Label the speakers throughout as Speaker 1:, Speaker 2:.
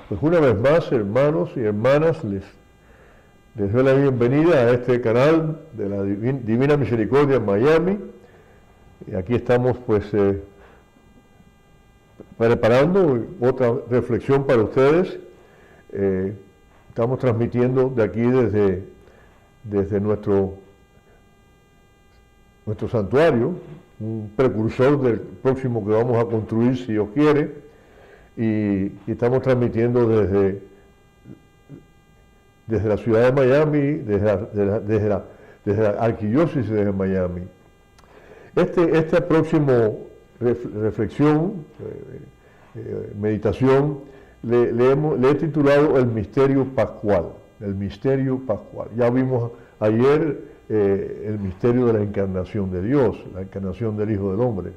Speaker 1: Pues una vez más, hermanos y hermanas, les doy la bienvenida a este canal de la Divina Misericordia en Miami. Y aquí estamos pues preparando otra reflexión para ustedes. Estamos transmitiendo de aquí desde nuestro santuario, un precursor del próximo que vamos a construir si Dios quiere. Y estamos transmitiendo desde la ciudad de Miami, desde la arquidiócesis de Miami. Esta próxima reflexión, meditación, le he titulado El Misterio Pascual. El Misterio Pascual. Ya vimos ayer el misterio de la encarnación de Dios, la encarnación del Hijo del Hombre.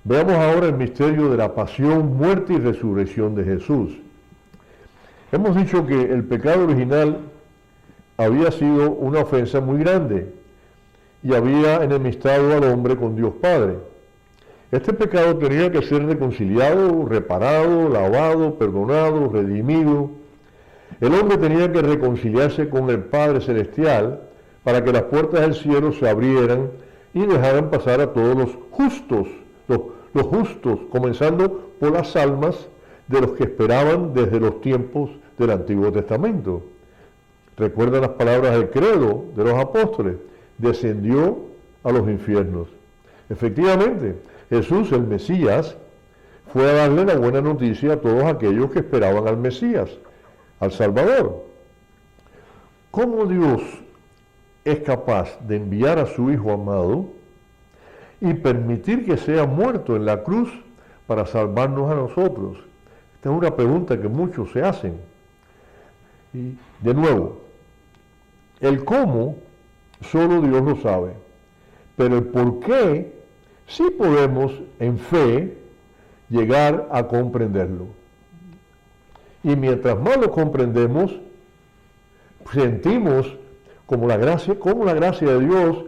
Speaker 1: Veamos ahora el misterio de la pasión, muerte y resurrección de Jesús. Hemos dicho que el pecado original había sido una ofensa muy grande y había enemistado al hombre con Dios Padre. Este pecado tenía que ser reconciliado, reparado, lavado, perdonado, redimido. El hombre tenía que reconciliarse con el Padre Celestial para que las puertas del cielo se abrieran y dejaran pasar a todos los justos, comenzando por las almas de los que esperaban desde los tiempos del Antiguo Testamento. Recuerdan las palabras del credo de los apóstoles: descendió a los infiernos. Efectivamente, Jesús, el Mesías, fue a darle la buena noticia a todos aquellos que esperaban al Mesías, al Salvador. ¿Cómo Dios es capaz de enviar a su Hijo amado y permitir que sea muerto en la cruz para salvarnos a nosotros? Esta es una pregunta que muchos se hacen. Y de nuevo, el cómo solo Dios lo sabe, pero el por qué sí podemos en fe llegar a comprenderlo. Y mientras más lo comprendemos, sentimos como la gracia de Dios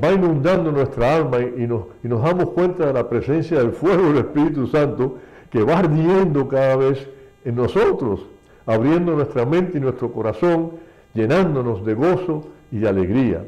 Speaker 1: va inundando nuestra alma y nos damos cuenta de la presencia del fuego del Espíritu Santo que va ardiendo cada vez en nosotros, abriendo nuestra mente y nuestro corazón, llenándonos de gozo y de alegría.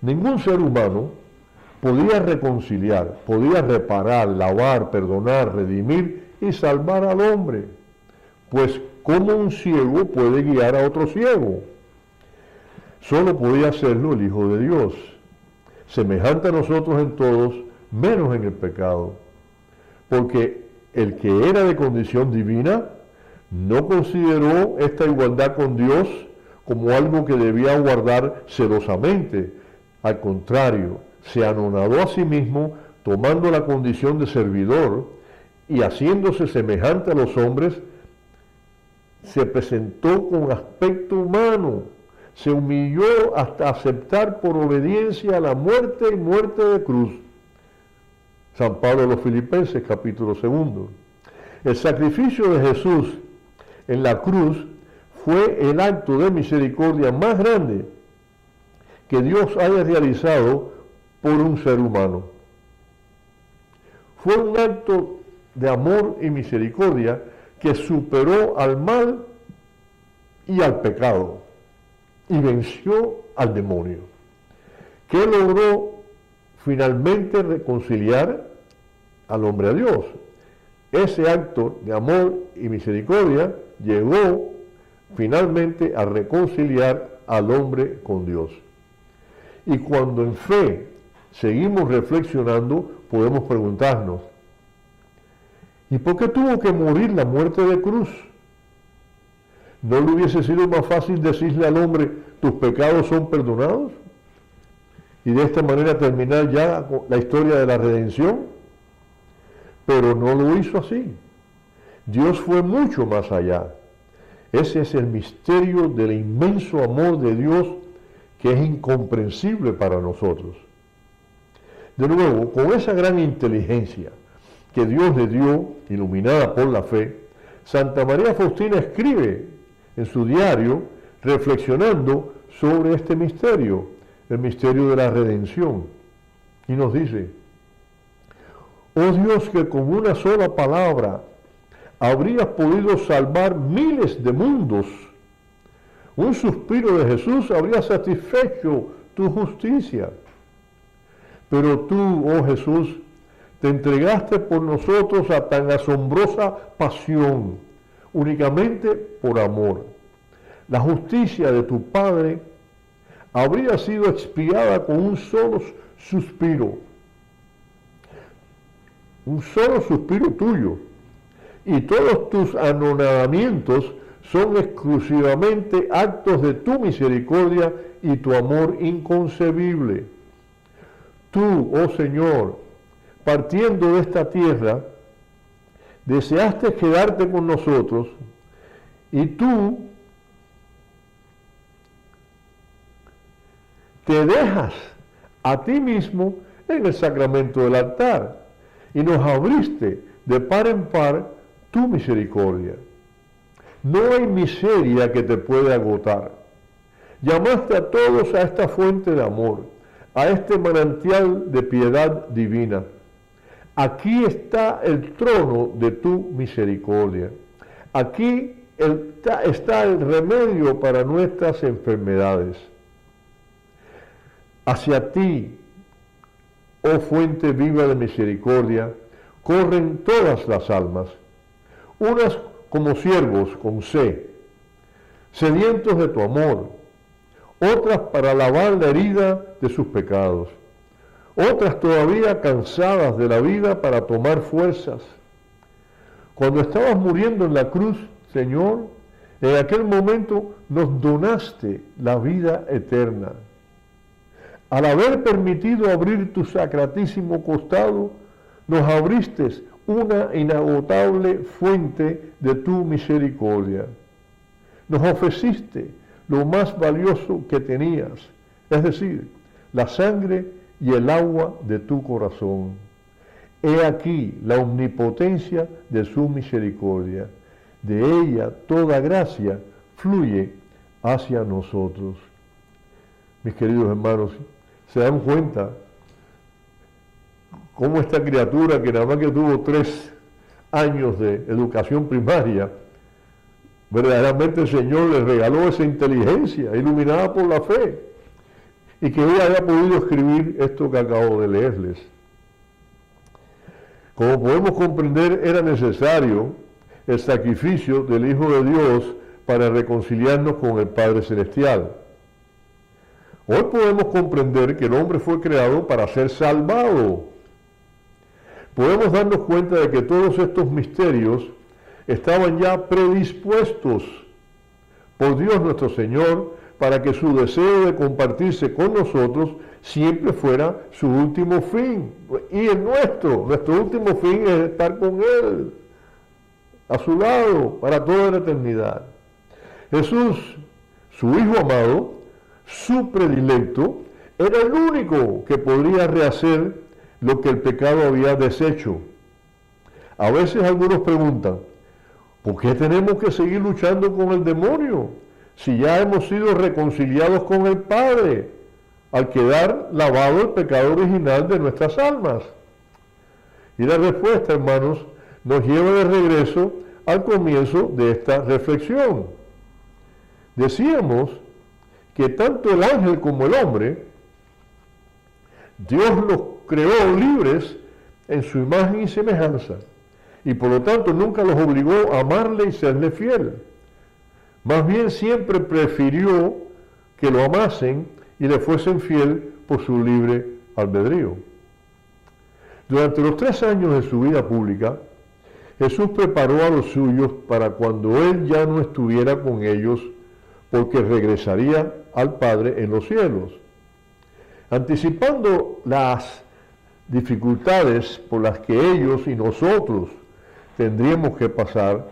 Speaker 1: Ningún ser humano podía reconciliar, podía reparar, lavar, perdonar, redimir y salvar al hombre, pues ¿cómo un ciego puede guiar a otro ciego? Solo podía hacerlo el Hijo de Dios, semejante a nosotros en todos, menos en el pecado. Porque el que era de condición divina no consideró esta igualdad con Dios como algo que debía guardar celosamente. Al contrario, se anonadó a sí mismo, tomando la condición de servidor y haciéndose semejante a los hombres, se presentó con aspecto humano. Se humilló hasta aceptar por obediencia a la muerte y muerte de cruz. San Pablo a los Filipenses, capítulo 2. El sacrificio de Jesús en la cruz fue el acto de misericordia más grande que Dios haya realizado por un ser humano. Fue un acto de amor y misericordia que superó al mal y al pecado y venció al demonio, que logró finalmente reconciliar al hombre a Dios. Ese acto de amor y misericordia llegó finalmente a reconciliar al hombre con Dios. Y cuando en fe seguimos reflexionando, podemos preguntarnos: ¿y por qué tuvo que morir la muerte de cruz? ¿No le hubiese sido más fácil decirle al hombre: tus pecados son perdonados? Y de esta manera terminar ya la historia de la redención. Pero no lo hizo así. Dios fue mucho más allá. Ese es el misterio del inmenso amor de Dios que es incomprensible para nosotros. De nuevo, con esa gran inteligencia que Dios le dio, iluminada por la fe, Santa María Faustina escribe en su diario, reflexionando sobre este misterio, el misterio de la redención. Y nos dice: oh Dios, que con una sola palabra habrías podido salvar miles de mundos. Un suspiro de Jesús habría satisfecho tu justicia. Pero tú, oh Jesús, te entregaste por nosotros a tan asombrosa pasión, únicamente por amor. La justicia de tu Padre habría sido expiada con un solo suspiro tuyo, y todos tus anonadamientos son exclusivamente actos de tu misericordia y tu amor inconcebible. Tú, oh Señor, partiendo de esta tierra, deseaste quedarte con nosotros, y tú te dejas a ti mismo en el sacramento del altar, y nos abriste de par en par tu misericordia. No hay miseria que te pueda agotar. Llamaste a todos a esta fuente de amor, a este manantial de piedad divina. Aquí está el trono de tu misericordia. Aquí está el remedio para nuestras enfermedades. Hacia ti, oh fuente viva de misericordia, corren todas las almas, unas como ciervos con sed, sedientos de tu amor, otras para lavar la herida de sus pecados, otras todavía cansadas de la vida para tomar fuerzas. Cuando estabas muriendo en la cruz, Señor, en aquel momento nos donaste la vida eterna. Al haber permitido abrir tu sacratísimo costado, nos abriste una inagotable fuente de tu misericordia. Nos ofreciste lo más valioso que tenías, es decir, la sangre y el agua de tu corazón. He aquí la omnipotencia de su misericordia. De ella toda gracia fluye hacia nosotros. Mis queridos hermanos, se dan cuenta cómo esta criatura que nada más que tuvo 3 años de educación primaria, verdaderamente el Señor le regaló esa inteligencia iluminada por la fe, y que hoy haya podido escribir esto que acabo de leerles. Como podemos comprender, era necesario el sacrificio del Hijo de Dios para reconciliarnos con el Padre Celestial. Hoy podemos comprender que el hombre fue creado para ser salvado. Podemos darnos cuenta de que todos estos misterios estaban ya predispuestos por Dios nuestro Señor para que su deseo de compartirse con nosotros siempre fuera su último fin. Y el nuestro último fin es estar con Él, a su lado, para toda la eternidad. Jesús, su Hijo amado, su predilecto, era el único que podría rehacer lo que el pecado había deshecho. A veces algunos preguntan, ¿por qué tenemos que seguir luchando con el demonio si ya hemos sido reconciliados con el Padre al quedar lavado el pecado original de nuestras almas? Y la respuesta, hermanos, nos lleva de regreso al comienzo de esta reflexión. Decíamos que tanto el ángel como el hombre, Dios los creó libres en su imagen y semejanza, y por lo tanto nunca los obligó a amarle y serle fiel. Más bien siempre prefirió que lo amasen y le fuesen fiel por su libre albedrío. Durante los 3 años de su vida pública, Jesús preparó a los suyos para cuando Él ya no estuviera con ellos, porque regresaría al Padre en los cielos. Anticipando las dificultades por las que ellos y nosotros tendríamos que pasar,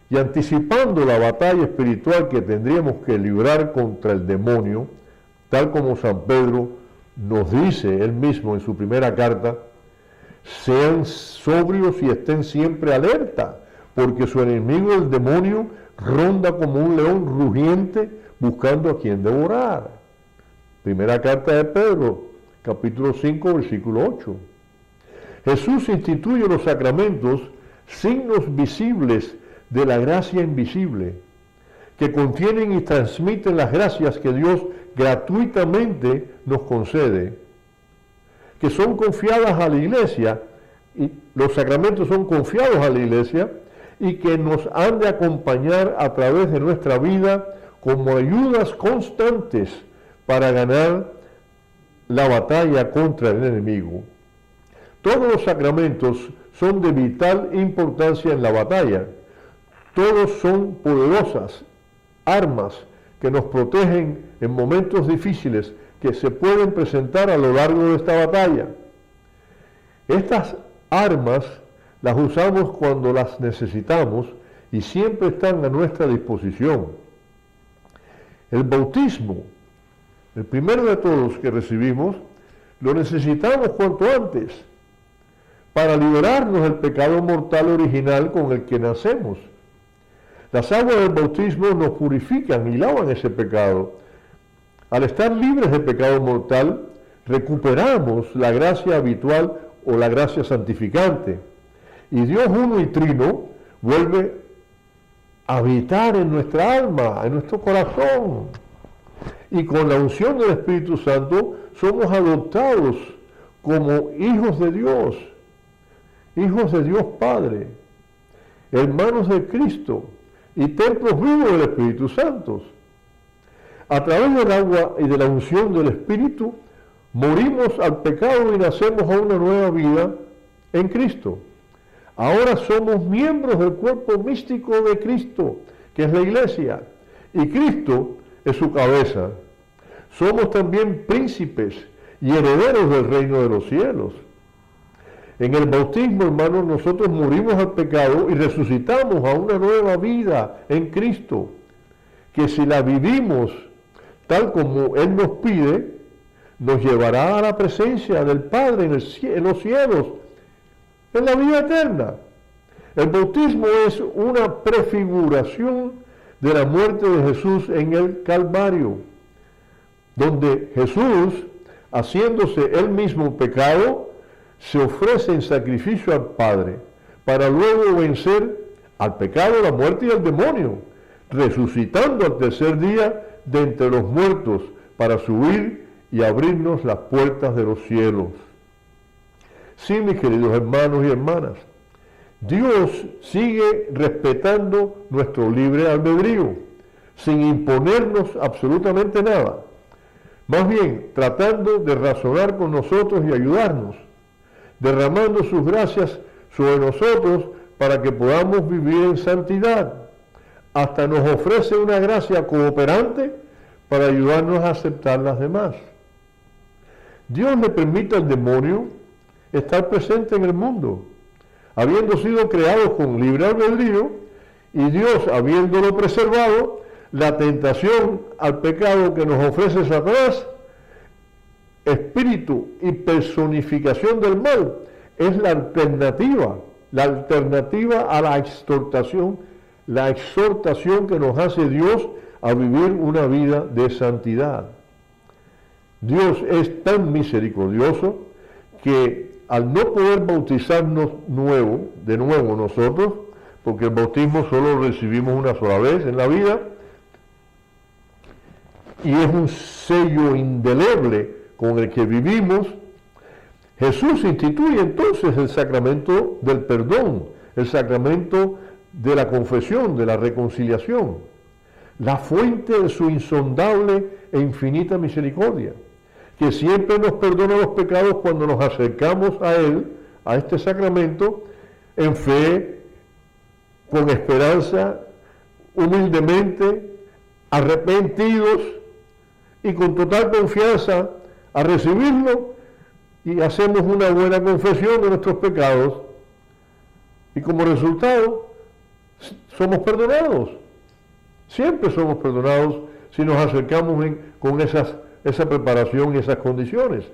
Speaker 1: y anticipando la batalla espiritual que tendríamos que librar contra el demonio, tal como San Pedro nos dice él mismo en su primera carta, sean sobrios y estén siempre alerta, porque su enemigo el demonio ronda como un león rugiente buscando a quien devorar. Primera carta de Pedro, capítulo 5, versículo 8. Jesús instituye los sacramentos signos visibles de la gracia invisible, que contienen y transmiten las gracias que Dios gratuitamente nos concede, que son confiadas a la iglesia, y los sacramentos son confiados a la iglesia, y que nos han de acompañar a través de nuestra vida como ayudas constantes para ganar la batalla contra el enemigo. Todos los sacramentos son de vital importancia en la batalla. Todos son poderosas armas que nos protegen en momentos difíciles que se pueden presentar a lo largo de esta batalla. Estas armas las usamos cuando las necesitamos y siempre están a nuestra disposición. El bautismo, el primero de todos que recibimos, lo necesitamos cuanto antes para liberarnos del pecado mortal original con el que nacemos. Las aguas del bautismo nos purifican y lavan ese pecado. Al estar libres de pecado mortal, recuperamos la gracia habitual o la gracia santificante. Y Dios uno y trino vuelve a habitar en nuestra alma, en nuestro corazón. Y con la unción del Espíritu Santo somos adoptados como hijos de Dios Padre, hermanos de Cristo y templos vivos del Espíritu Santo. A través del agua y de la unción del Espíritu, morimos al pecado y nacemos a una nueva vida en Cristo. Ahora somos miembros del cuerpo místico de Cristo, que es la iglesia, y Cristo es su cabeza. Somos también príncipes y herederos del reino de los cielos. En el bautismo, hermanos, nosotros morimos al pecado y resucitamos a una nueva vida en Cristo, que si la vivimos tal como Él nos pide, nos llevará a la presencia del Padre en los cielos, en la vida eterna. El bautismo es una prefiguración de la muerte de Jesús en el Calvario, donde Jesús, haciéndose Él mismo pecado, se ofrece en sacrificio al Padre, para luego vencer al pecado, la muerte y al demonio, resucitando al tercer día de entre los muertos, para subir y abrirnos las puertas de los cielos. Sí, mis queridos hermanos y hermanas, Dios sigue respetando nuestro libre albedrío, sin imponernos absolutamente nada. Más bien, tratando de razonar con nosotros y ayudarnos, derramando sus gracias sobre nosotros para que podamos vivir en santidad. Hasta nos ofrece una gracia cooperante para ayudarnos a aceptar las demás. Dios le permite al demonio estar presente en el mundo, habiendo sido creados con libre albedrío, y Dios habiéndolo preservado. La tentación al pecado que nos ofrece Satanás, espíritu y personificación del mal, es la alternativa a la exhortación que nos hace Dios a vivir una vida de santidad. Dios es tan misericordioso que al no poder bautizarnos de nuevo nosotros, porque el bautismo solo lo recibimos una sola vez en la vida, y es un sello indeleble con el que vivimos, Jesús instituye entonces el sacramento del perdón, el sacramento de la confesión, de la reconciliación, la fuente de su insondable e infinita misericordia, que siempre nos perdona los pecados cuando nos acercamos a Él, a este sacramento, en fe, con esperanza, humildemente, arrepentidos y con total confianza a recibirlo, y hacemos una buena confesión de nuestros pecados, y como resultado somos perdonados. Siempre somos perdonados si nos acercamos con esa preparación y esas condiciones.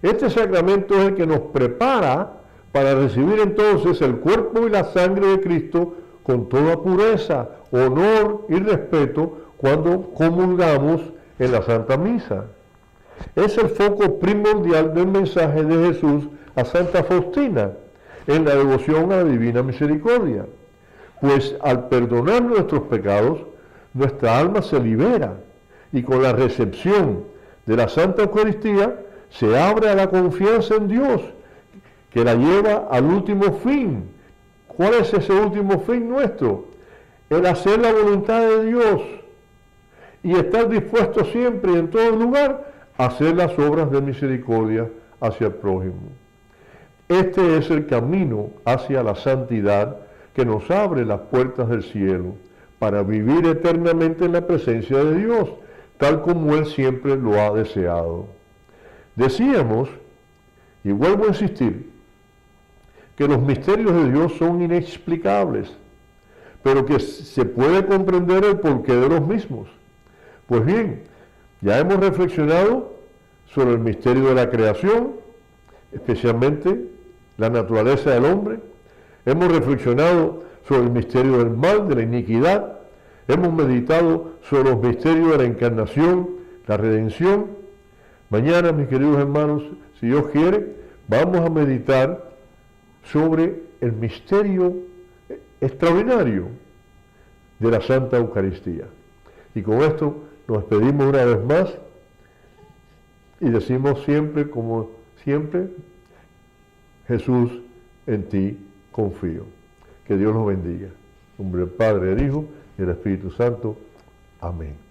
Speaker 1: Este sacramento es el que nos prepara para recibir entonces el cuerpo y la sangre de Cristo con toda pureza, honor y respeto cuando comulgamos en la Santa Misa. Es el foco primordial del mensaje de Jesús a Santa Faustina, en la devoción a la divina misericordia. Pues al perdonar nuestros pecados, nuestra alma se libera y con la recepción de la Santa Eucaristía se abre a la confianza en Dios, que la lleva al último fin. ¿Cuál es ese último fin nuestro? El hacer la voluntad de Dios y estar dispuesto siempre y en todo lugar a hacer las obras de misericordia hacia el prójimo. Este es el camino hacia la santidad que nos abre las puertas del cielo para vivir eternamente en la presencia de Dios, tal como Él siempre lo ha deseado. Decíamos, y vuelvo a insistir, que los misterios de Dios son inexplicables, pero que se puede comprender el porqué de los mismos. Pues bien, ya hemos reflexionado sobre el misterio de la creación, especialmente la naturaleza del hombre. Hemos reflexionado sobre el misterio del mal, de la iniquidad. Hemos meditado sobre los misterios de la encarnación, la redención. Mañana, mis queridos hermanos, si Dios quiere, vamos a meditar sobre el misterio extraordinario de la Santa Eucaristía. Y con esto nos despedimos una vez más y decimos siempre, como siempre, Jesús, en ti confío. Que Dios los bendiga. En nombre del Padre, del Hijo y del Espíritu Santo. Amén.